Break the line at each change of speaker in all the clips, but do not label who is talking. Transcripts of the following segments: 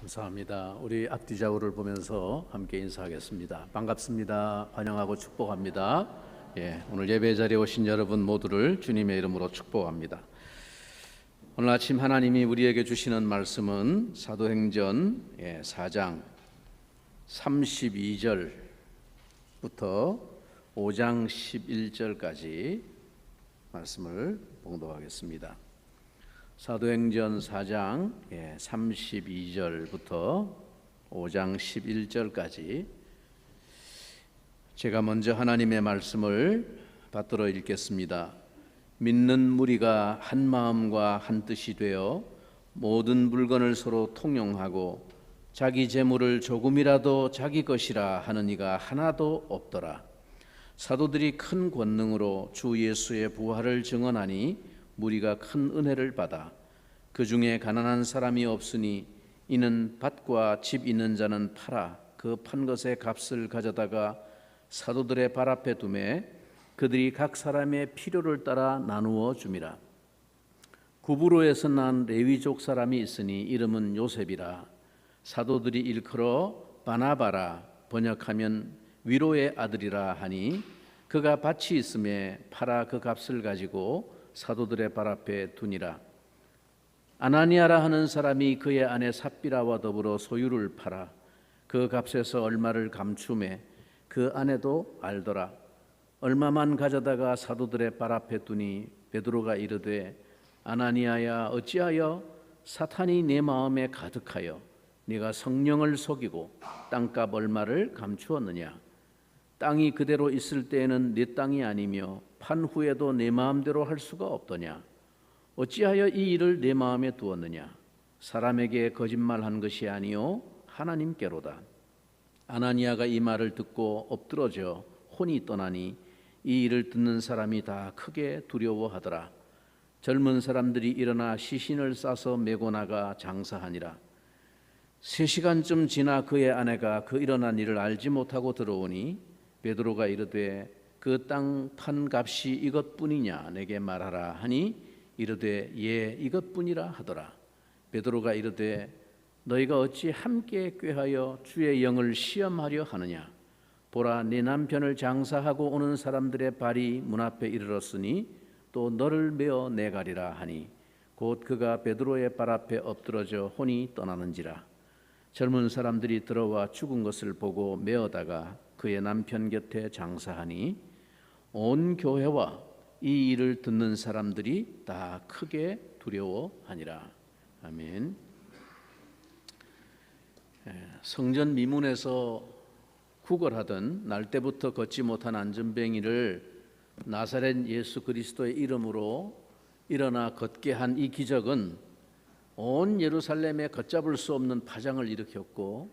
감사합니다. 우리 앞뒤 좌우를 보면서 함께 인사하겠습니다. 반갑습니다. 환영하고 축복합니다. 오늘 예배 자리에 오신 여러분 모두를 주님의 이름으로 축복합니다. 오늘 아침 하나님이 우리에게 주시는 말씀은 사도행전 4장 32절부터 5장 11절까지 말씀을 봉독하겠습니다. 사도행전 4장 32절부터 5장 11절까지 제가 먼저 하나님의 말씀을 받들어 읽겠습니다. 믿는 무리가 한 마음과 한 뜻이 되어 모든 물건을 서로 통용하고 자기 재물을 조금이라도 자기 것이라 하는 이가 하나도 없더라. 사도들이 큰 권능으로 주 예수의 부활을 증언하니 무리가 큰 은혜를 받아 그 중에 가난한 사람이 없으니 이는 밭과 집 있는 자는 팔아 그 판 것의 값을 가져다가 사도들의 발 앞에 두매 그들이 각 사람의 필요를 따라 나누어 줌이라. 구브로에서 난 레위족 사람이 있으니 이름은 요셉이라. 사도들이 일컬어 바나바라 번역하면 위로의 아들이라 하니 그가 밭이 있음에 팔아 그 값을 가지고 사도들의 발 앞에 두니라. 아나니아라 하는 사람이 그의 아내 삽비라와 더불어 소유를 팔아 그 값에서 얼마를 감추매 그 아내도 알더라. 얼마만 가져다가 사도들의 발 앞에 두니 베드로가 이르되 아나니아야 어찌하여 사탄이 내 마음에 가득하여 네가 성령을 속이고 땅값 얼마를 감추었느냐. 땅이 그대로 있을 때에는 네 땅이 아니며 판 후에도 내 마음대로 할 수가 없더냐. 어찌하여 이 일을 내 마음에 두었느냐. 사람에게 거짓말한 것이 아니요 하나님께로다. 아나니아가 이 말을 듣고 엎드러져 혼이 떠나니 이 일을 듣는 사람이 다 크게 두려워하더라. 젊은 사람들이 일어나 시신을 싸서 메고 나가 장사하니라. 3시간쯤 지나 그의 아내가 그 일어난 일을 알지 못하고 들어오니 베드로가 이르되 그 땅 판 값이 이것뿐이냐 내게 말하라 하니 이르되 예 이것뿐이라 하더라. 베드로가 이르되 너희가 어찌 함께 꾀하여 주의 영을 시험하려 하느냐. 보라 네 남편을 장사하고 오는 사람들의 발이 문 앞에 이르렀으니 또 너를 메어 내가리라 하니 곧 그가 베드로의 발 앞에 엎드러져 혼이 떠나는지라. 젊은 사람들이 들어와 죽은 것을 보고 메어다가 그의 남편 곁에 장사하니 온 교회와 이 일을 듣는 사람들이 다 크게 두려워하니라. 아멘. 성전 미문에서 구걸하던 날 때부터 걷지 못한 안전뱅이를 나사렛 예수 그리스도의 이름으로 일어나 걷게 한 이 기적은 온 예루살렘에 걷잡을 수 없는 파장을 일으켰고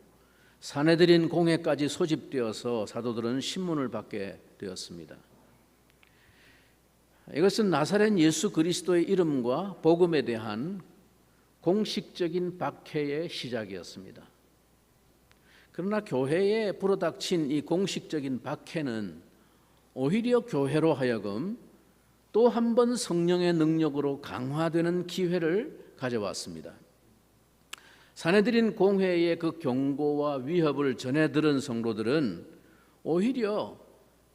사내들인 공회까지 소집되어서 사도들은 신문을 받게 되었습니다. 이것은 나사렛 예수 그리스도의 이름과 복음에 대한 공식적인 박해의 시작이었습니다. 그러나 교회에 불어닥친 이 공식적인 박해는 오히려 교회로 하여금 또 한 번 성령의 능력으로 강화되는 기회를 가져왔습니다. 사내들인 공회의 그 경고와 위협을 전해 들은 성도들은 오히려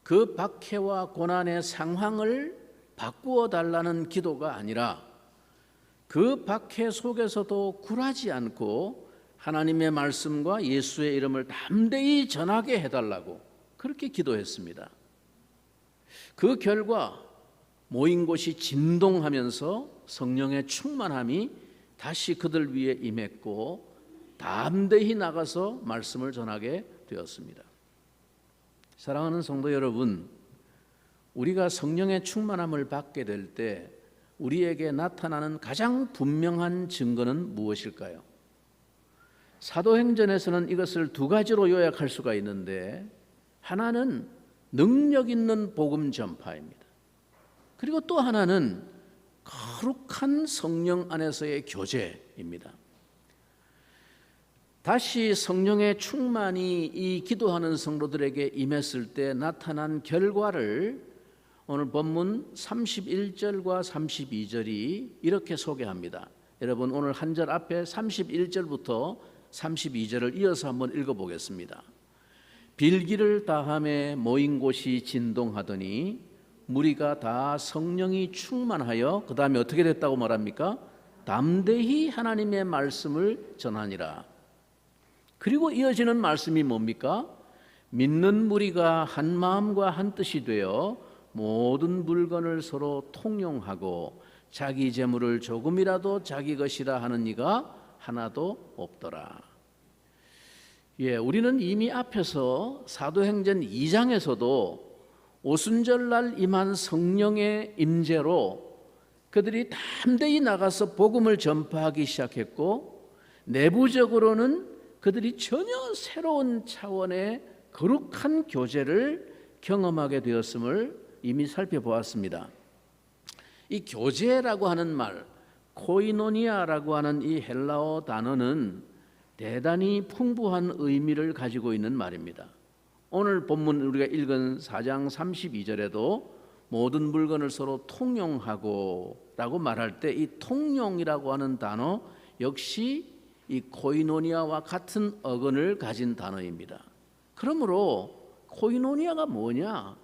그 박해와 고난의 상황을 바꾸어 달라는 기도가 아니라 그 박해 속에서도 굴하지 않고 하나님의 말씀과 예수의 이름을 담대히 전하게 해달라고 그렇게 기도했습니다. 그 결과 모인 곳이 진동하면서 성령의 충만함이 다시 그들 위에 임했고 담대히 나가서 말씀을 전하게 되었습니다. 사랑하는 성도 여러분, 우리가 성령의 충만함을 받게 될 때 우리에게 나타나는 가장 분명한 증거는 무엇일까요? 사도행전에서는 이것을 2가지로 요약할 수가 있는데 하나는 능력 있는 복음 전파입니다. 그리고 또 하나는 거룩한 성령 안에서의 교제입니다. 다시 성령의 충만이 이 기도하는 성도들에게 임했을 때 나타난 결과를 오늘 본문 31절과 32절이 이렇게 소개합니다. 여러분 오늘 한 절 앞에 31절부터 32절을 이어서 한번 읽어보겠습니다. 빌기를 다함에 모인 곳이 진동하더니 무리가 다 성령이 충만하여 그 다음에 어떻게 됐다고 말합니까? 담대히 하나님의 말씀을 전하니라. 그리고 이어지는 말씀이 뭡니까? 믿는 무리가 한 마음과 한 뜻이 되어 모든 물건을 서로 통용하고 자기 재물을 조금이라도 자기 것이라 하는 이가 하나도 없더라. 우리는 이미 앞에서 사도행전 2장에서도 오순절날 임한 성령의 임재로 그들이 담대히 나가서 복음을 전파하기 시작했고, 내부적으로는 그들이 전혀 새로운 차원의 거룩한 교제를 경험하게 되었음을 이미 살펴보았습니다. 이 교제라고 하는 말, 코이노니아라고 하는 이 헬라어 단어는 대단히 풍부한 의미를 가지고 있는 말입니다. 오늘 본문 우리가 읽은 4장 32절에도 모든 물건을 서로 통용하고 라고 말할 때 이 통용이라고 하는 단어 역시 이 코이노니아와 같은 어근을 가진 단어입니다. 그러므로 코이노니아가 뭐냐?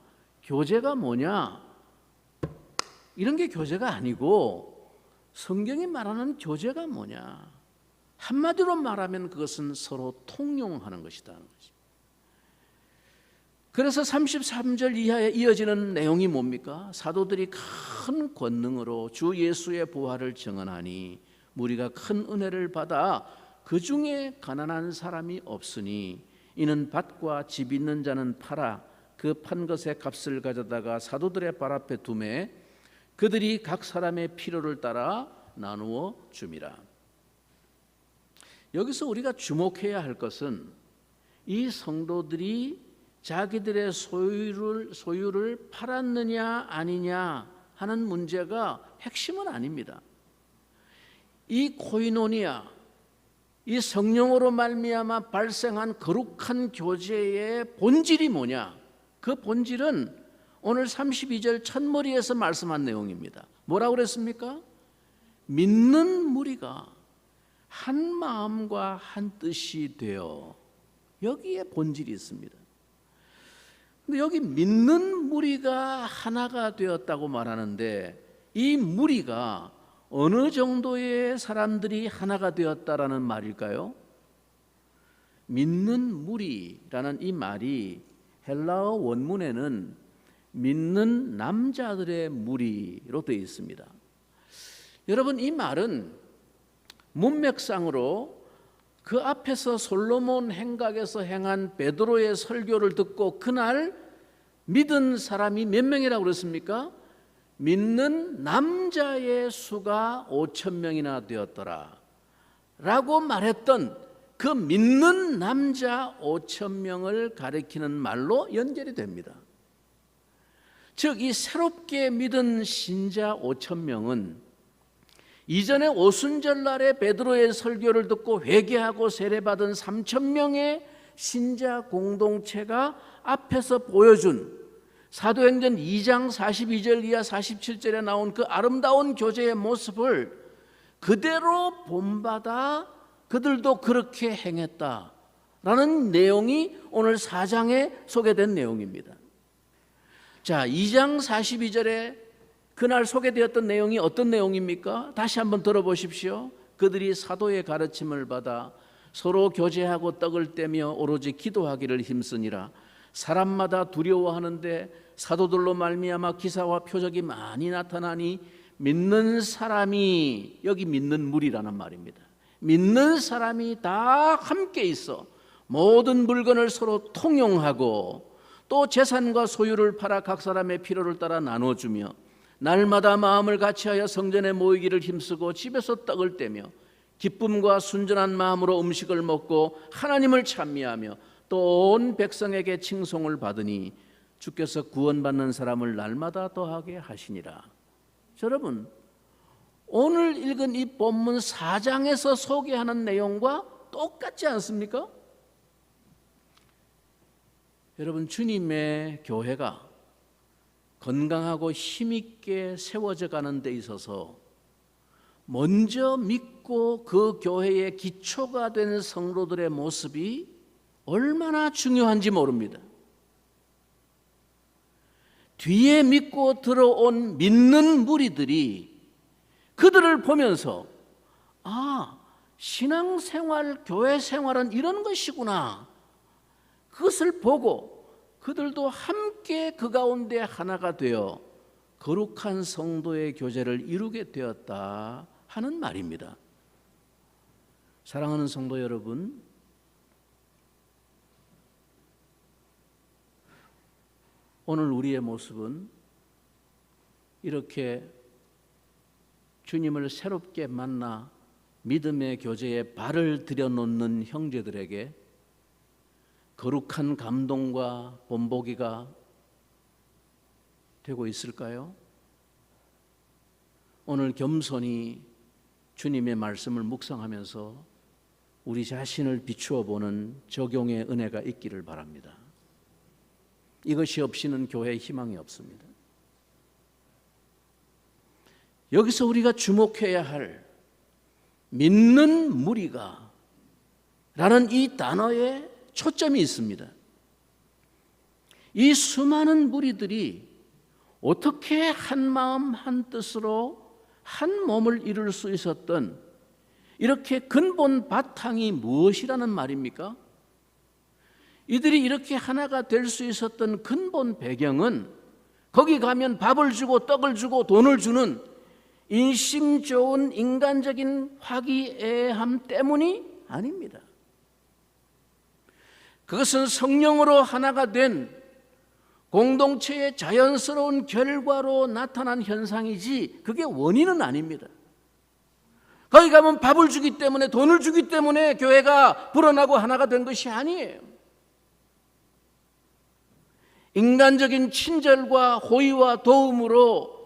교제가 뭐냐? 이런 게 교제가 아니고 성경이 말하는 교제가 뭐냐? 한마디로 말하면 그것은 서로 통용하는 것이라는 것입니다. 그래서 33절 이하에 이어지는 내용이 뭡니까? 사도들이 큰 권능으로 주 예수의 부활을 증언하니 무리가 큰 은혜를 받아 그 중에 가난한 사람이 없으니 이는 밭과 집 있는 자는 팔아 그 판 것의 값을 가져다가 사도들의 발 앞에 두매 그들이 각 사람의 필요를 따라 나누어 줌이라. 여기서 우리가 주목해야 할 것은 이 성도들이 자기들의 소유를 팔았느냐 아니냐 하는 문제가 핵심은 아닙니다. 이 코이노니아, 이 성령으로 말미암아 발생한 거룩한 교제의 본질이 뭐냐? 그 본질은 오늘 32절 첫머리에서 말씀한 내용입니다. 뭐라고 그랬습니까? 믿는 무리가 한 마음과 한 뜻이 되어, 여기에 본질이 있습니다. 근데 여기 믿는 무리가 하나가 되었다고 말하는데 이 무리가 어느 정도의 사람들이 하나가 되었다라는 말일까요? 믿는 무리라는 이 말이 헬라어 원문에는 믿는 남자들의 무리로 되어 있습니다. 여러분, 이 말은 문맥상으로 그 앞에서 솔로몬 행각에서 행한 베드로의 설교를 듣고 그날 믿은 사람이 몇 명이라고 그랬습니까? 믿는 남자의 수가 5,000명이나 되었더라 라고 말했던 그 믿는 남자 5,000명을 가리키는 말로 연결이 됩니다. 즉, 이 새롭게 믿은 신자 5,000명은 이전에 오순절날에 베드로의 설교를 듣고 회개하고 세례받은 3,000명의 신자 공동체가 앞에서 보여준 사도행전 2장 42절 이하 47절에 나온 그 아름다운 교제의 모습을 그대로 본받아 그들도 그렇게 행했다라는 내용이 오늘 4장에 소개된 내용입니다. 자, 2장 42절에 그날 소개되었던 내용이 어떤 내용입니까? 다시 한번 들어보십시오. 그들이 사도의 가르침을 받아 서로 교제하고 떡을 떼며 오로지 기도하기를 힘쓰니라. 사람마다 두려워하는데 사도들로 말미암아 기사와 표적이 많이 나타나니 믿는 사람이, 여기 믿는 무리라는 말입니다. 믿는 사람이 다 함께 있어 모든 물건을 서로 통용하고 또 재산과 소유를 팔아 각 사람의 필요를 따라 나눠주며 날마다 마음을 같이하여 성전에 모이기를 힘쓰고 집에서 떡을 떼며 기쁨과 순전한 마음으로 음식을 먹고 하나님을 찬미하며 또 온 백성에게 칭송을 받으니 주께서 구원받는 사람을 날마다 더하게 하시니라. 여러분, 오늘 읽은 이 본문 4장에서 소개하는 내용과 똑같지 않습니까? 여러분, 주님의 교회가 건강하고 힘있게 세워져 가는 데 있어서 먼저 믿고 그 교회의 기초가 된 성도들의 모습이 얼마나 중요한지 모릅니다. 뒤에 믿고 들어온 믿는 무리들이 그들을 보면서 신앙생활, 교회생활은 이런 것이구나, 그것을 보고 그들도 함께 그 가운데 하나가 되어 거룩한 성도의 교제를 이루게 되었다 하는 말입니다. 사랑하는 성도 여러분, 오늘 우리의 모습은 이렇게 주님을 새롭게 만나 믿음의 교제에 발을 들여놓는 형제들에게 거룩한 감동과 본보기가 되고 있을까요? 오늘 겸손히 주님의 말씀을 묵상하면서 우리 자신을 비추어 보는 적용의 은혜가 있기를 바랍니다. 이것이 없이는 교회에 희망이 없습니다. 여기서 우리가 주목해야 할 믿는 무리가 라는 이 단어에 초점이 있습니다. 이 수많은 무리들이 어떻게 한 마음 한 뜻으로 한 몸을 이룰 수 있었던 이렇게 근본 바탕이 무엇이라는 말입니까? 이들이 이렇게 하나가 될 수 있었던 근본 배경은 거기 가면 밥을 주고 떡을 주고 돈을 주는 인심 좋은 인간적인 화기애애함 때문이 아닙니다. 그것은 성령으로 하나가 된 공동체의 자연스러운 결과로 나타난 현상이지 그게 원인은 아닙니다. 거기 가면 밥을 주기 때문에, 돈을 주기 때문에 교회가 불어나고 하나가 된 것이 아니에요. 인간적인 친절과 호의와 도움으로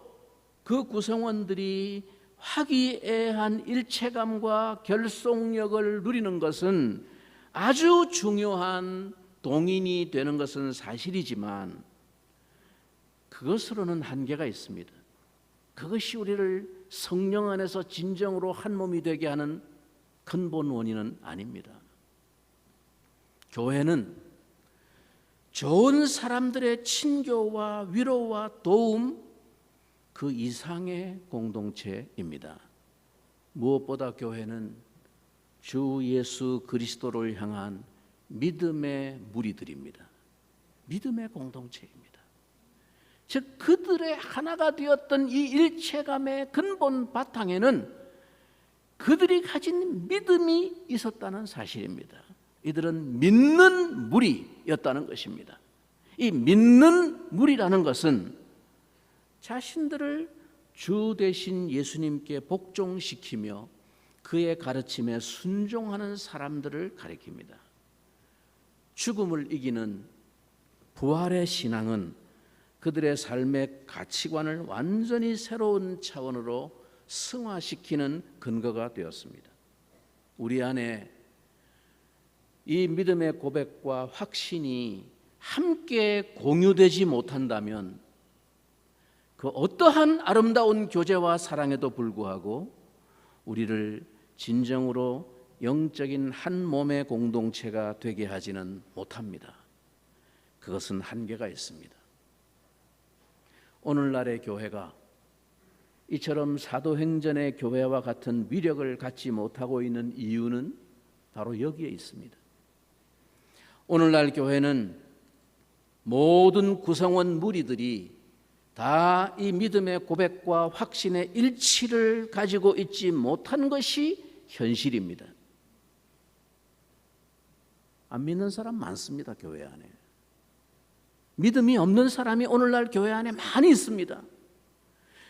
그 구성원들이 화기애애한 일체감과 결속력을 누리는 것은 아주 중요한 동인이 되는 것은 사실이지만 그것으로는 한계가 있습니다. 그것이 우리를 성령 안에서 진정으로 한 몸이 되게 하는 근본 원인은 아닙니다. 교회는 좋은 사람들의 친교와 위로와 도움, 그 이상의 공동체입니다. 무엇보다 교회는 주 예수 그리스도를 향한 믿음의 무리들입니다. 믿음의 공동체입니다. 즉 그들의 하나가 되었던 이 일체감의 근본 바탕에는 그들이 가진 믿음이 있었다는 사실입니다. 이들은 믿는 무리였다는 것입니다. 이 믿는 무리라는 것은 자신들을 주 되신 예수님께 복종시키며 그의 가르침에 순종하는 사람들을 가리킵니다. 죽음을 이기는 부활의 신앙은 그들의 삶의 가치관을 완전히 새로운 차원으로 승화시키는 근거가 되었습니다. 우리 안에 이 믿음의 고백과 확신이 함께 공유되지 못한다면 그 어떠한 아름다운 교제와 사랑에도 불구하고 우리를 진정으로 영적인 한 몸의 공동체가 되게 하지는 못합니다. 그것은 한계가 있습니다. 오늘날의 교회가 이처럼 사도행전의 교회와 같은 위력을 갖지 못하고 있는 이유는 바로 여기에 있습니다. 오늘날 교회는 모든 구성원 무리들이 다 이 믿음의 고백과 확신의 일치를 가지고 있지 못한 것이 현실입니다. 안 믿는 사람 많습니다. 교회 안에. 믿음이 없는 사람이 오늘날 교회 안에 많이 있습니다.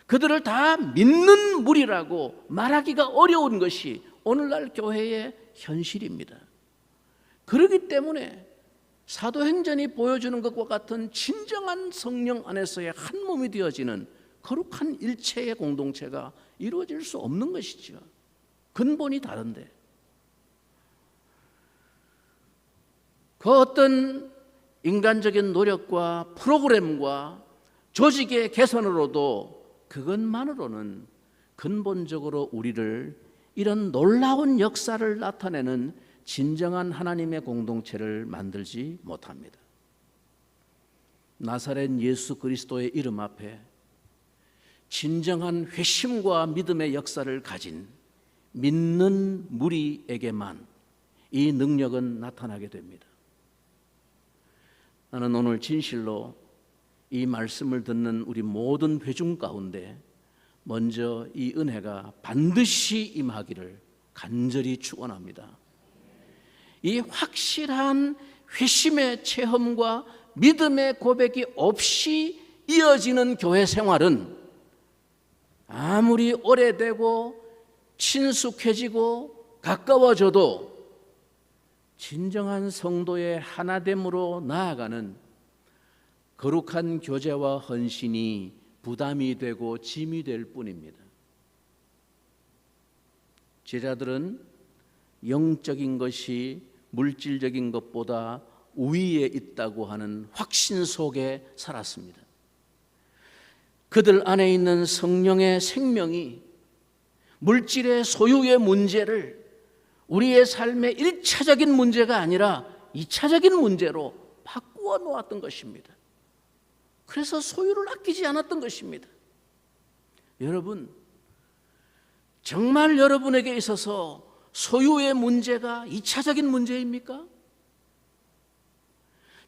그들을 다 믿는 무리라고 말하기가 어려운 것이 오늘날 교회의 현실입니다. 그렇기 때문에 사도행전이 보여주는 것과 같은 진정한 성령 안에서의 한 몸이 되어지는 거룩한 일체의 공동체가 이루어질 수 없는 것이죠. 근본이 다른데. 그 어떤 인간적인 노력과 프로그램과 조직의 개선으로도 그것만으로는 근본적으로 우리를 이런 놀라운 역사를 나타내는 진정한 하나님의 공동체를 만들지 못합니다. 나사렛 예수 그리스도의 이름 앞에 진정한 회심과 믿음의 역사를 가진 믿는 무리에게만 이 능력은 나타나게 됩니다. 나는 오늘 진실로 이 말씀을 듣는 우리 모든 회중 가운데 먼저 이 은혜가 반드시 임하기를 간절히 축원합니다. 이 확실한 회심의 체험과 믿음의 고백이 없이 이어지는 교회 생활은 아무리 오래되고 친숙해지고 가까워져도 진정한 성도의 하나됨으로 나아가는 거룩한 교제와 헌신이 부담이 되고 짐이 될 뿐입니다. 제자들은 영적인 것이 물질적인 것보다 우위에 있다고 하는 확신 속에 살았습니다. 그들 안에 있는 성령의 생명이 물질의 소유의 문제를 우리의 삶의 1차적인 문제가 아니라 2차적인 문제로 바꾸어 놓았던 것입니다. 그래서 소유를 아끼지 않았던 것입니다. 여러분, 정말 여러분에게 있어서 소유의 문제가 2차적인 문제입니까?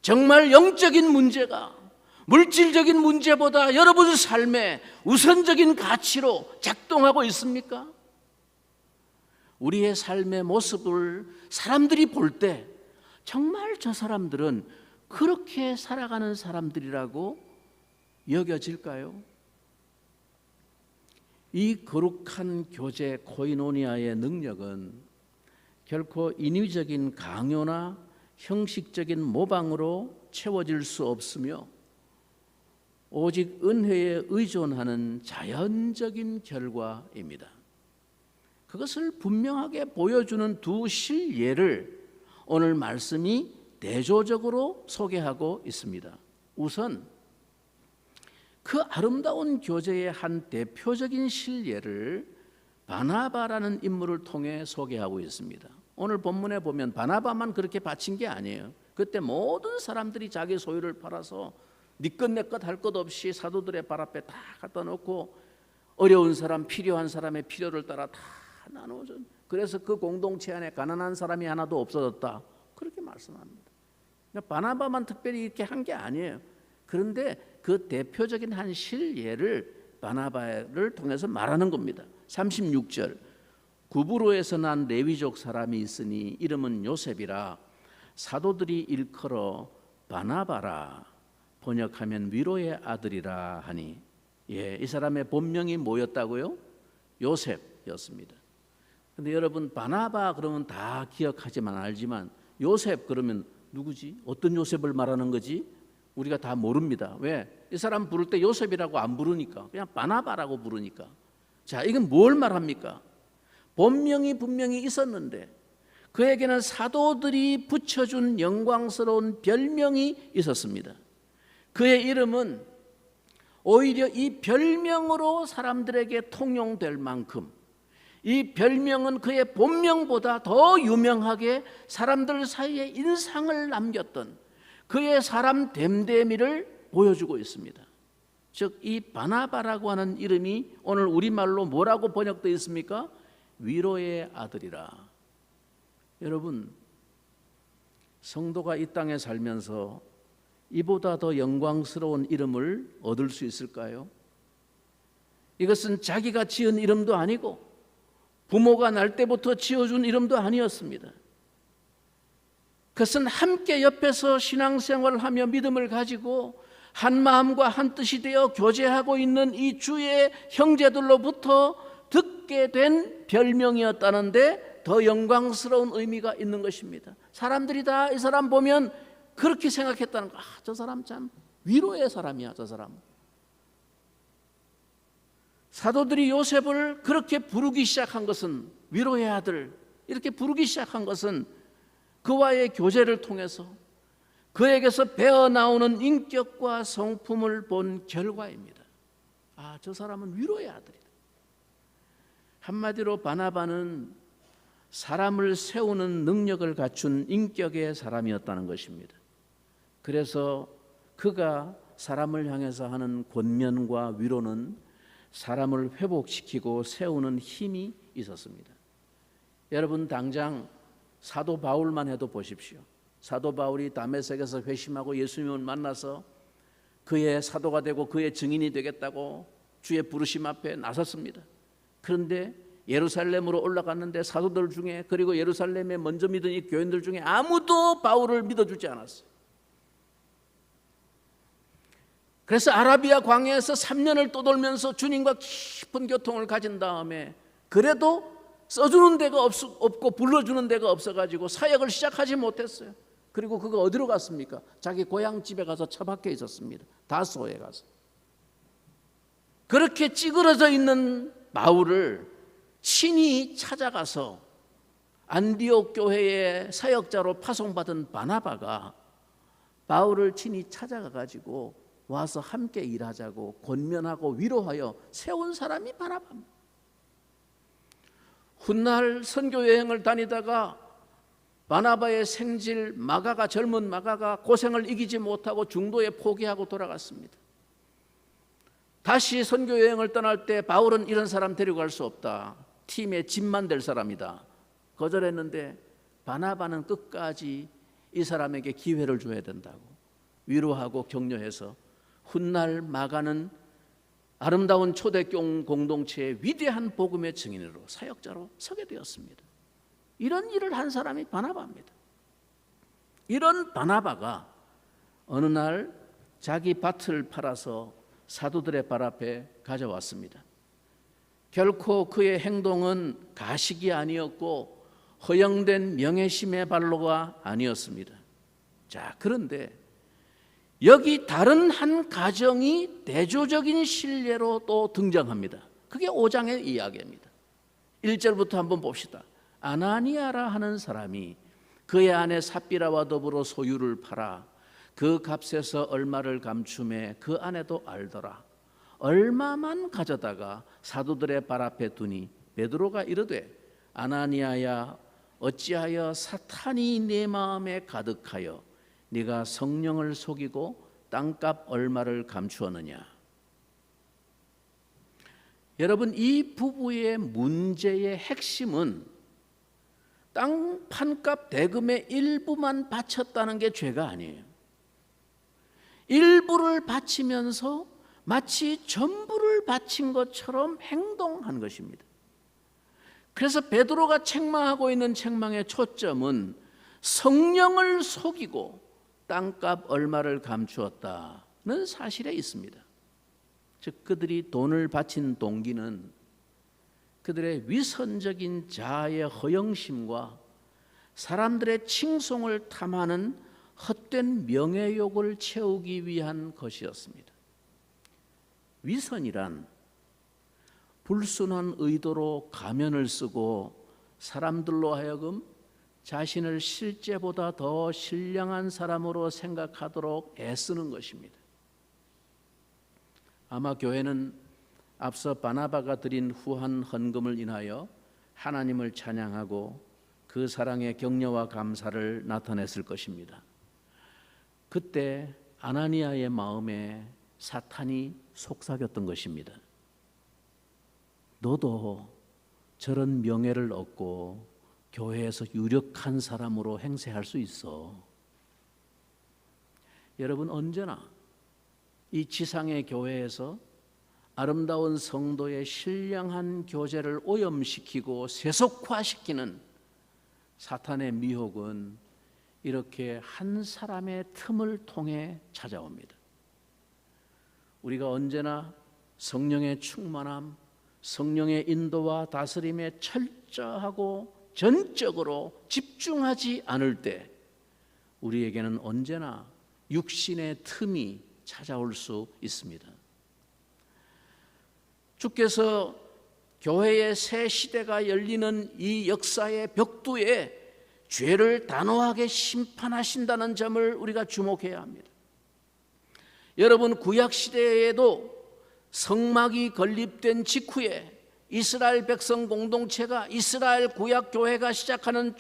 정말 영적인 문제가 물질적인 문제보다 여러분 삶의 우선적인 가치로 작동하고 있습니까? 우리의 삶의 모습을 사람들이 볼 때 정말 저 사람들은 그렇게 살아가는 사람들이라고 여겨질까요? 이 거룩한 교제 코이노니아의 능력은 결코 인위적인 강요나 형식적인 모방으로 채워질 수 없으며 오직 은혜에 의존하는 자연적인 결과입니다. 그것을 분명하게 보여주는 두 실예를 오늘 말씀이 대조적으로 소개하고 있습니다. 우선 그 아름다운 교제의 한 대표적인 실예를 바나바라는 인물을 통해 소개하고 있습니다. 오늘 본문에 보면 바나바만 그렇게 바친 게 아니에요. 그때 모든 사람들이 자기 소유를 팔아서 니것 내것 할 것 없이 사도들의 발 앞에 다 갖다 놓고 어려운 사람, 필요한 사람의 필요를 따라 다 나누어줘. 그래서 그 공동체 안에 가난한 사람이 하나도 없어졌다. 그렇게 말씀합니다. 그러니까 바나바만 특별히 이렇게 한 게 아니에요. 그런데 그 대표적인 한 실예를 바나바를 통해서 말하는 겁니다. 36절 구브로에서 난 레위족 사람이 있으니 이름은 요셉이라 사도들이 일컬어 바나바라 번역하면 위로의 아들이라 하니 이 사람의 본명이 뭐였다고요? 요셉이었습니다. 근데 여러분 바나바 그러면 다 기억하지만 알지만 요셉 그러면 누구지? 어떤 요셉을 말하는 거지? 우리가 다 모릅니다. 왜? 이 사람 부를 때 요셉이라고 안 부르니까 그냥 바나바라고 부르니까. 자, 이건 뭘 말합니까? 본명이 분명히 있었는데 그에게는 사도들이 붙여준 영광스러운 별명이 있었습니다. 그의 이름은 오히려 이 별명으로 사람들에게 통용될 만큼 이 별명은 그의 본명보다 더 유명하게 사람들 사이에 인상을 남겼던 그의 사람 됨됨이를 보여주고 있습니다. 즉 이 바나바라고 하는 이름이 오늘 우리말로 뭐라고 번역되어 있습니까? 위로의 아들이라. 여러분, 성도가 이 땅에 살면서 이보다 더 영광스러운 이름을 얻을 수 있을까요? 이것은 자기가 지은 이름도 아니고 부모가 날 때부터 지어준 이름도 아니었습니다. 그것은 함께 옆에서 신앙생활을 하며 믿음을 가지고 한 마음과 한 뜻이 되어 교제하고 있는 이 주의 형제들로부터 듣게 된 별명이었다는데 더 영광스러운 의미가 있는 것입니다. 사람들이 다 이 사람 보면 그렇게 생각했다는 거. 저 사람 참 위로의 사람이야. 저 사람. 사도들이 요셉을 그렇게 부르기 시작한 것은 위로의 아들 이렇게 부르기 시작한 것은 그와의 교제를 통해서 그에게서 배어나오는 인격과 성품을 본 결과입니다. 저 사람은 위로의 아들이다. 한마디로 바나바는 사람을 세우는 능력을 갖춘 인격의 사람이었다는 것입니다. 그래서 그가 사람을 향해서 하는 권면과 위로는 사람을 회복시키고 세우는 힘이 있었습니다. 여러분, 당장 사도 바울만 해도 보십시오. 사도 바울이 다메섹에서 회심하고 예수님을 만나서 그의 사도가 되고 그의 증인이 되겠다고 주의 부르심 앞에 나섰습니다. 그런데 예루살렘으로 올라갔는데 사도들 중에, 그리고 예루살렘에 먼저 믿은 이 교인들 중에 아무도 바울을 믿어주지 않았어요. 그래서 아라비아 광야에서 3년을 떠돌면서 주님과 깊은 교통을 가진 다음에 그래도 써주는 데가 없고 불러주는 데가 없어가지고 사역을 시작하지 못했어요. 그리고 그가 어디로 갔습니까? 자기 고향집에 가서 처박혀 있었습니다. 다소에 가서. 그렇게 찌그러져 있는 바울을 친히 찾아가서 안디옥 교회의 사역자로 파송받은 바나바가 바울을 친히 찾아가가지고 와서 함께 일하자고 권면하고 위로하여 세운 사람이 바나바입니다. 훗날 선교 여행을 다니다가 바나바의 생질 마가가, 젊은 마가가 고생을 이기지 못하고 중도에 포기하고 돌아갔습니다. 다시 선교 여행을 떠날 때 바울은 이런 사람 데리고 갈 수 없다, 팀의 짐만 될 사람이다, 거절했는데 바나바는 끝까지 이 사람에게 기회를 줘야 된다고 위로하고 격려해서 훗날 마가는 아름다운 초대교회 공동체의 위대한 복음의 증인으로, 사역자로 서게 되었습니다. 이런 일을 한 사람이 바나바입니다. 이런 바나바가 어느 날 자기 밭을 팔아서 사도들의 발 앞에 가져왔습니다. 결코 그의 행동은 가식이 아니었고 허영된 명예심의 발로가 아니었습니다. 자, 그런데 여기 다른 한 가정이 대조적인 신뢰로 또 등장합니다. 그게 5장의 이야기입니다. 1절부터 한번 봅시다. 아나니아라 하는 사람이 그의 아내 삽비라와 더불어 소유를 팔아 그 값에서 얼마를 감춤해 그 아내도 알더라. 얼마만 가져다가 사도들의 발 앞에 두니 베드로가 이르되 아나니아야, 어찌하여 사탄이 네 마음에 가득하여 네가 성령을 속이고 땅값 얼마를 감추었느냐. 여러분, 이 부부의 문제의 핵심은 땅 판값 대금의 일부만 바쳤다는 게 죄가 아니에요. 일부를 바치면서 마치 전부를 바친 것처럼 행동한 것입니다. 그래서 베드로가 책망하고 있는 책망의 초점은 성령을 속이고 땅값 얼마를 감추었다는 사실에 있습니다. 즉, 그들이 돈을 바친 동기는 그들의 위선적인 자아의 허영심과 사람들의 칭송을 탐하는 헛된 명예욕을 채우기 위한 것이었습니다. 위선이란 불순한 의도로 가면을 쓰고 사람들로 하여금 자신을 실제보다 더 신령한 사람으로 생각하도록 애쓰는 것입니다. 아마 교회는 앞서 바나바가 드린 후한 헌금을 인하여 하나님을 찬양하고 그 사랑의 격려와 감사를 나타냈을 것입니다. 그때 아나니아의 마음에 사탄이 속삭였던 것입니다. 너도 저런 명예를 얻고 교회에서 유력한 사람으로 행세할 수 있어. 여러분, 언제나 이 지상의 교회에서 아름다운 성도의 신령한 교제를 오염시키고 세속화시키는 사탄의 미혹은 이렇게 한 사람의 틈을 통해 찾아옵니다. 우리가 언제나 성령의 충만함, 성령의 인도와 다스림에 철저하고 전적으로 집중하지 않을 때 우리에게는 언제나 육신의 틈이 찾아올 수 있습니다. 주께서 교회의 새 시대가 열리는 이 역사의 벽두에 죄를 단호하게 심판하신다는 점을 우리가 주목해야 합니다. 여러분, 구약 시대에도 성막이 건립된 직후에 이스라엘 백성 공동체가 이스라엘 구약 교회가 시작하는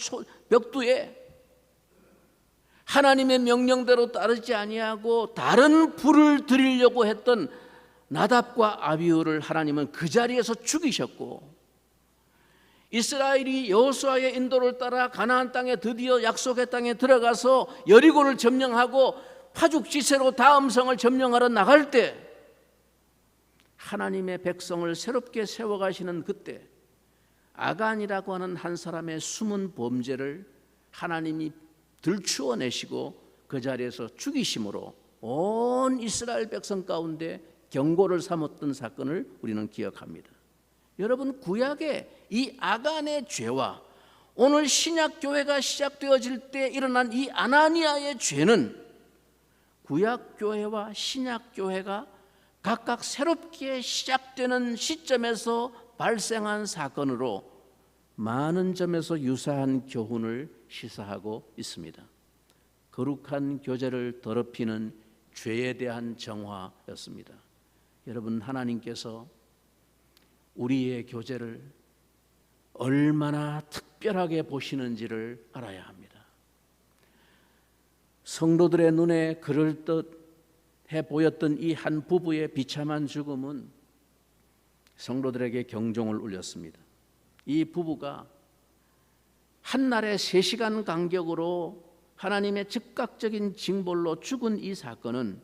벽두에 하나님의 명령대로 따르지 아니하고 다른 불을 드리려고 했던 나답과 아비후를 하나님은 그 자리에서 죽이셨고, 이스라엘이 여호수아의 인도를 따라 가나안 땅에 드디어 약속의 땅에 들어가서 여리고를 점령하고 파죽지세로 다음 성을 점령하러 나갈 때 하나님의 백성을 새롭게 세워가시는 그때 아간이라고 하는 한 사람의 숨은 범죄를 하나님이 들추어내시고 그 자리에서 죽이심으로 온 이스라엘 백성 가운데 경고를 삼았던 사건을 우리는 기억합니다. 여러분, 구약의 이 아간의 죄와 오늘 신약교회가 시작되어질 때 일어난 이 아나니아의 죄는 구약교회와 신약교회가 각각 새롭게 시작되는 시점에서 발생한 사건으로 많은 점에서 유사한 교훈을 시사하고 있습니다. 거룩한 교제를 더럽히는 죄에 대한 정화였습니다. 여러분, 하나님께서 우리의 교제를 얼마나 특별하게 보시는지를 알아야 합니다. 성도들의 눈에 그럴듯해 보였던 이 한 부부의 비참한 죽음은 성도들에게 경종을 울렸습니다. 이 부부가 한날에 3시간 간격으로 하나님의 즉각적인 징벌로 죽은 이 사건은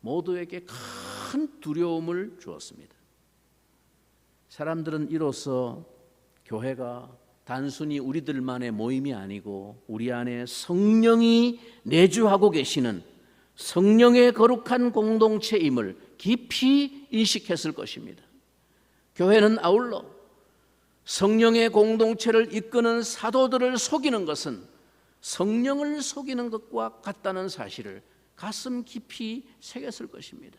모두에게 큰 두려움을 주었습니다. 사람들은 이로써 교회가 단순히 우리들만의 모임이 아니고 우리 안에 성령이 내주하고 계시는 성령의 거룩한 공동체임을 깊이 인식했을 것입니다. 교회는 아울러 성령의 공동체를 이끄는 사도들을 속이는 것은 성령을 속이는 것과 같다는 사실을 가슴 깊이 새겼을 것입니다.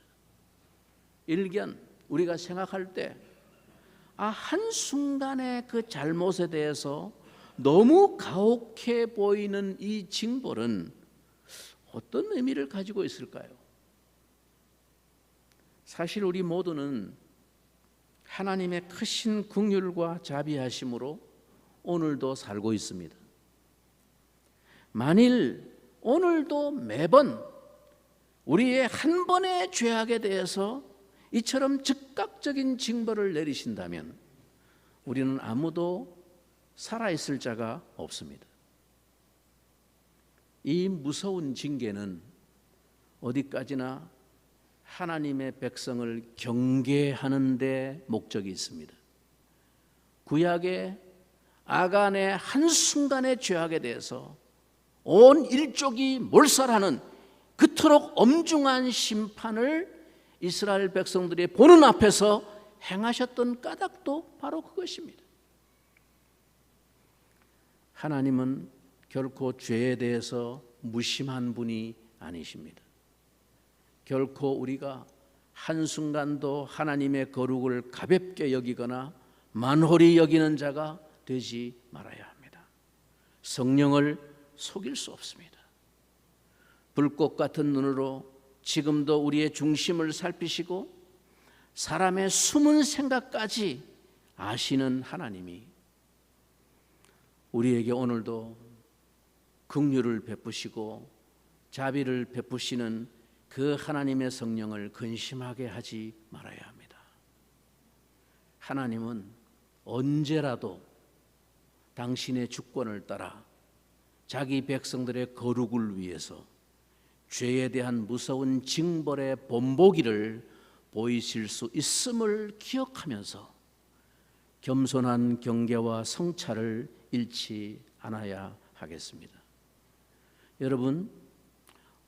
일견 우리가 생각할 때 한순간의 그 잘못에 대해서 너무 가혹해 보이는 이 징벌은 어떤 의미를 가지고 있을까요? 사실 우리 모두는 하나님의 크신 긍휼과 자비하심으로 오늘도 살고 있습니다. 만일 오늘도 매번 우리의 한 번의 죄악에 대해서 이처럼 즉각적인 징벌을 내리신다면 우리는 아무도 살아있을 자가 없습니다. 이 무서운 징계는 어디까지나 하나님의 백성을 경계하는 데 목적이 있습니다. 구약의 아간의 한순간의 죄악에 대해서 온 일족이 몰살하는 그토록 엄중한 심판을 이스라엘 백성들이 보는 앞에서 행하셨던 까닭도 바로 그것입니다. 하나님은 결코 죄에 대해서 무심한 분이 아니십니다. 결코 우리가 한순간도 하나님의 거룩을 가볍게 여기거나 만홀히 여기는 자가 되지 말아야 합니다. 성령을 속일 수 없습니다. 불꽃 같은 눈으로 지금도 우리의 중심을 살피시고 사람의 숨은 생각까지 아시는 하나님이 우리에게 오늘도 긍휼을 베푸시고 자비를 베푸시는 그 하나님의 성령을 근심하게 하지 말아야 합니다. 하나님은 언제라도 당신의 주권을 따라 자기 백성들의 거룩을 위해서 죄에 대한 무서운 징벌의 본보기를 보이실 수 있음을 기억하면서 겸손한 경계와 성찰을 잃지 않아야 하겠습니다. 여러분,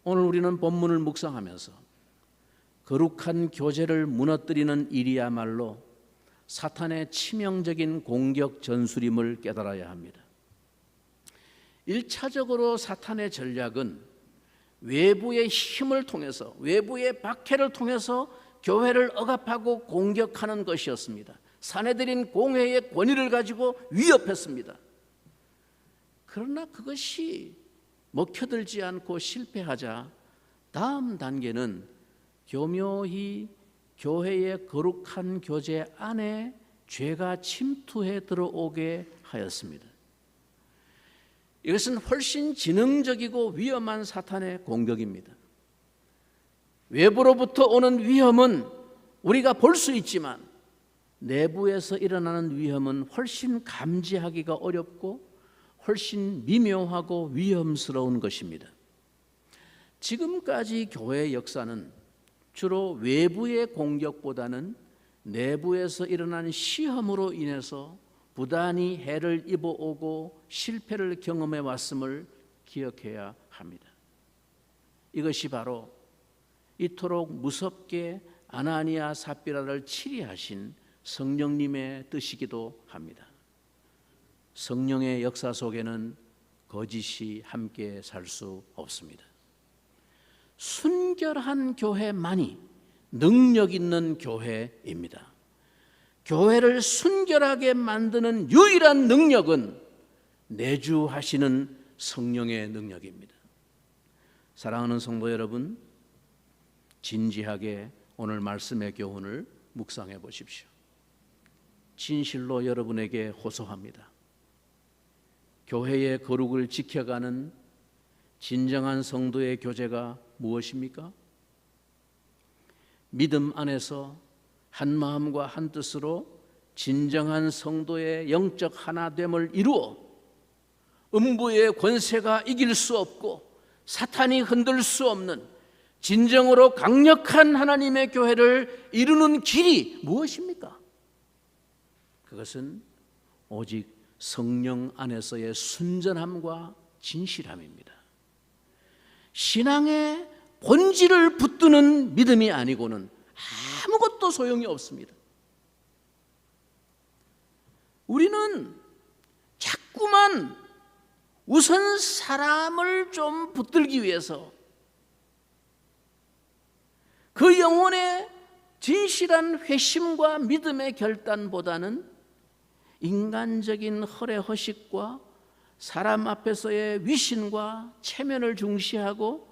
오늘 우리는 본문을 묵상하면서 거룩한 교제를 무너뜨리는 일이야말로 사탄의 치명적인 공격 전술임을 깨달아야 합니다. 1차적으로 사탄의 전략은 외부의 힘을 통해서, 외부의 박해를 통해서 교회를 억압하고 공격하는 것이었습니다. 사내들인 공회의 권위를 가지고 위협했습니다. 그러나 그것이 먹혀들지 않고 실패하자 다음 단계는 교묘히 교회의 거룩한 교제 안에 죄가 침투해 들어오게 하였습니다. 이것은 훨씬 지능적이고 위험한 사탄의 공격입니다. 외부로부터 오는 위험은 우리가 볼 수 있지만 내부에서 일어나는 위험은 훨씬 감지하기가 어렵고 훨씬 미묘하고 위험스러운 것입니다. 지금까지 교회의 역사는 주로 외부의 공격보다는 내부에서 일어난 시험으로 인해서 부단히 해를 입어오고 실패를 경험해 왔음을 기억해야 합니다. 이것이 바로 이토록 무섭게 아나니아 삽비라를 치리하신 성령님의 뜻이기도 합니다. 성령의 역사 속에는 거짓이 함께 살 수 없습니다. 순결한 교회만이 능력 있는 교회입니다. 교회를 순결하게 만드는 유일한 능력은 내주하시는 성령의 능력입니다. 사랑하는 성도 여러분, 진지하게 오늘 말씀의 교훈을 묵상해 보십시오. 진실로 여러분에게 호소합니다. 교회의 거룩을 지켜가는 진정한 성도의 교제가 무엇입니까? 믿음 안에서 한 마음과 한 뜻으로 진정한 성도의 영적 하나됨을 이루어 음부의 권세가 이길 수 없고 사탄이 흔들 수 없는 진정으로 강력한 하나님의 교회를 이루는 길이 무엇입니까? 그것은 오직 성령 안에서의 순전함과 진실함입니다. 신앙의 본질을 붙드는 믿음이 아니고는 아무것도 소용이 없습니다. 우리는 자꾸만 우선 사람을 좀 붙들기 위해서 그 영혼의 진실한 회심과 믿음의 결단보다는 인간적인 허례허식과 사람 앞에서의 위신과 체면을 중시하고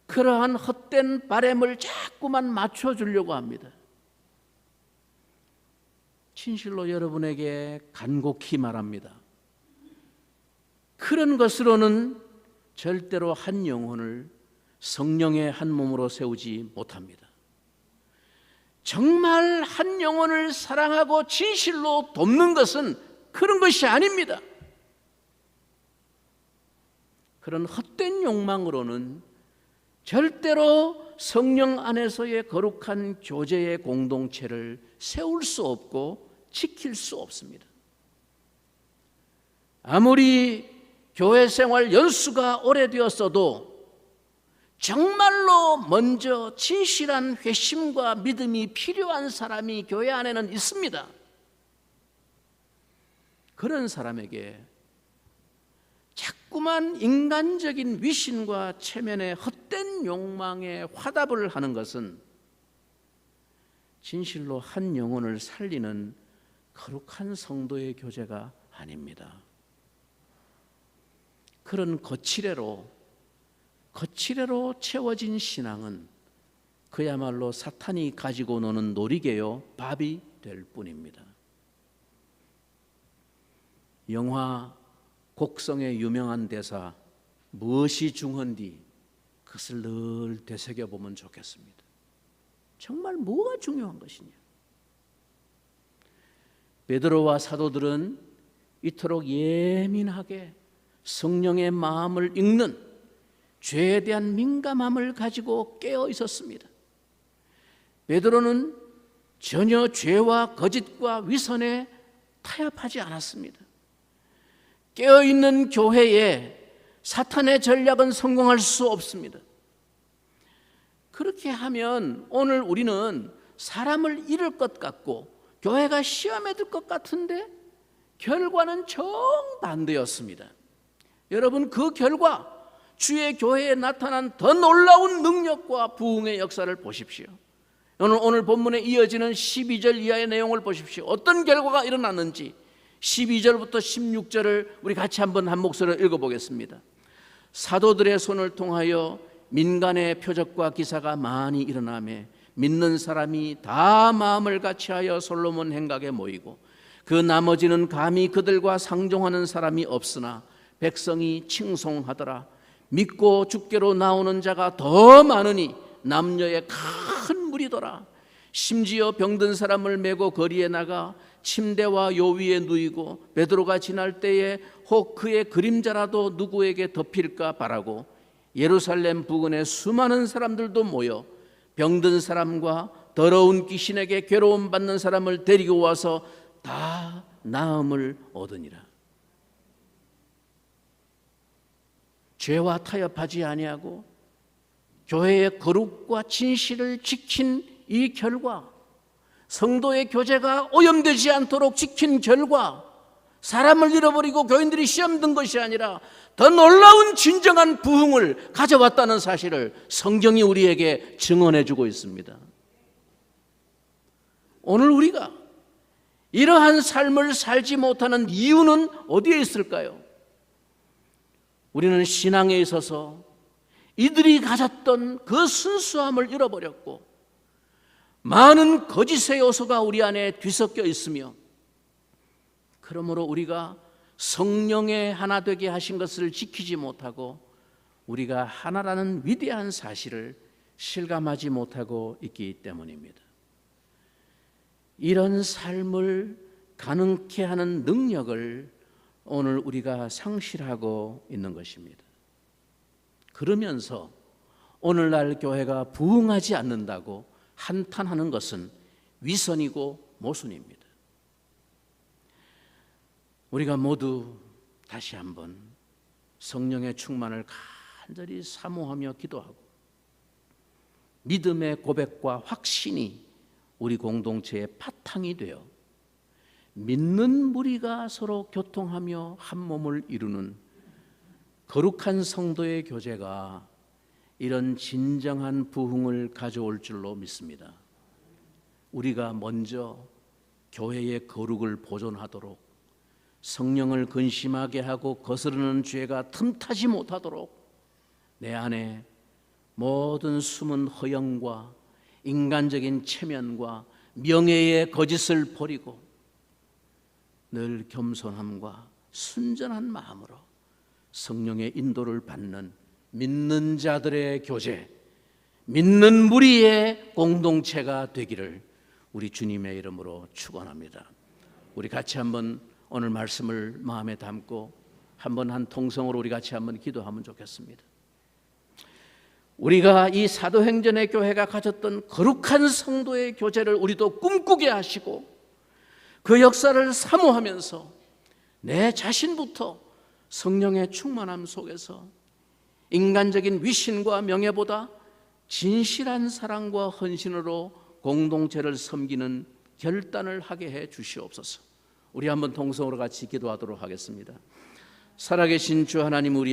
그러한 헛된 바램을 자꾸만 맞춰주려고 합니다. 진실로 여러분에게 간곡히 말합니다. 그런 것으로는 절대로 한 영혼을 성령의 한 몸으로 세우지 못합니다. 정말 한 영혼을 사랑하고 진실로 돕는 것은 그런 것이 아닙니다. 그런 헛된 욕망으로는 절대로 성령 안에서의 거룩한 교제의 공동체를 세울 수 없고 지킬 수 없습니다. 아무리 교회 생활 연수가 오래되었어도 정말로 먼저 진실한 회심과 믿음이 필요한 사람이 교회 안에는 있습니다. 그런 사람에게 자꾸만 인간적인 위신과 체면의 헛된 욕망에 화답을 하는 것은 진실로 한 영혼을 살리는 거룩한 성도의 교제가 아닙니다. 그런 거칠애로 채워진 신앙은 그야말로 사탄이 가지고 노는 놀이개요 밥이 될 뿐입니다. 영화 곡성의 유명한 대사 무엇이 중헌디 그것을 늘 되새겨보면 좋겠습니다. 정말 뭐가 중요한 것이냐. 베드로와 사도들은 이토록 예민하게 성령의 마음을 읽는 죄에 대한 민감함을 가지고 깨어 있었습니다. 베드로는 전혀 죄와 거짓과 위선에 타협하지 않았습니다. 깨어있는 교회에 사탄의 전략은 성공할 수 없습니다. 그렇게 하면 오늘 우리는 사람을 잃을 것 같고 교회가 시험에 들 것 같은데 결과는 정반대였습니다. 여러분, 그 결과 주의 교회에 나타난 더 놀라운 능력과 부흥의 역사를 보십시오. 오늘 본문에 이어지는 12절 이하의 내용을 보십시오. 어떤 결과가 일어났는지 12절부터 16절을 우리 같이 한번 한 목소리로 읽어보겠습니다. 사도들의 손을 통하여 민간의 표적과 기사가 많이 일어나며 믿는 사람이 다 마음을 같이하여 솔로몬 행각에 모이고 그 나머지는 감히 그들과 상종하는 사람이 없으나 백성이 칭송하더라. 믿고 주께로 나오는 자가 더 많으니 남녀의 큰 무리더라. 심지어 병든 사람을 메고 거리에 나가 침대와 요 위에 누이고 베드로가 지날 때에 혹 그의 그림자라도 누구에게 덮일까 바라고 예루살렘 부근에 수많은 사람들도 모여 병든 사람과 더러운 귀신에게 괴로움 받는 사람을 데리고 와서 다 나음을 얻으니라. 죄와 타협하지 아니하고 교회의 거룩과 진실을 지킨 이 결과, 성도의 교제가 오염되지 않도록 지킨 결과, 사람을 잃어버리고 교인들이 시험 든 것이 아니라 더 놀라운 진정한 부흥을 가져왔다는 사실을 성경이 우리에게 증언해 주고 있습니다. 오늘 우리가 이러한 삶을 살지 못하는 이유는 어디에 있을까요? 우리는 신앙에 있어서 이들이 가졌던 그 순수함을 잃어버렸고 많은 거짓의 요소가 우리 안에 뒤섞여 있으며, 그러므로 우리가 성령의 하나 되게 하신 것을 지키지 못하고 우리가 하나라는 위대한 사실을 실감하지 못하고 있기 때문입니다. 이런 삶을 가능케 하는 능력을 오늘 우리가 상실하고 있는 것입니다. 그러면서 오늘날 교회가 부흥하지 않는다고 한탄하는 것은 위선이고 모순입니다. 우리가 모두 다시 한번 성령의 충만을 간절히 사모하며 기도하고 믿음의 고백과 확신이 우리 공동체의 바탕이 되어 믿는 무리가 서로 교통하며 한 몸을 이루는 거룩한 성도의 교제가 이런 진정한 부흥을 가져올 줄로 믿습니다. 우리가 먼저 교회의 거룩을 보존하도록, 성령을 근심하게 하고 거스르는 죄가 틈타지 못하도록 내 안에 모든 숨은 허영과 인간적인 체면과 명예의 거짓을 버리고 늘 겸손함과 순전한 마음으로 성령의 인도를 받는 믿는 자들의 교제, 믿는 무리의 공동체가 되기를 우리 주님의 이름으로 축원합니다. 우리 같이 한번 오늘 말씀을 마음에 담고 한번 한 통성으로 우리 같이 한번 기도하면 좋겠습니다. 우리가 이 사도행전의 교회가 가졌던 거룩한 성도의 교제를 우리도 꿈꾸게 하시고 그 역사를 사모하면서 내 자신부터 성령의 충만함 속에서 인간적인 위신과 명예보다 진실한 사랑과 헌신으로 공동체를 섬기는 결단을 하게 해 주시옵소서. 우리 한번 통성으로 같이 기도하도록 하겠습니다. 살아계신 주 하나님, 우리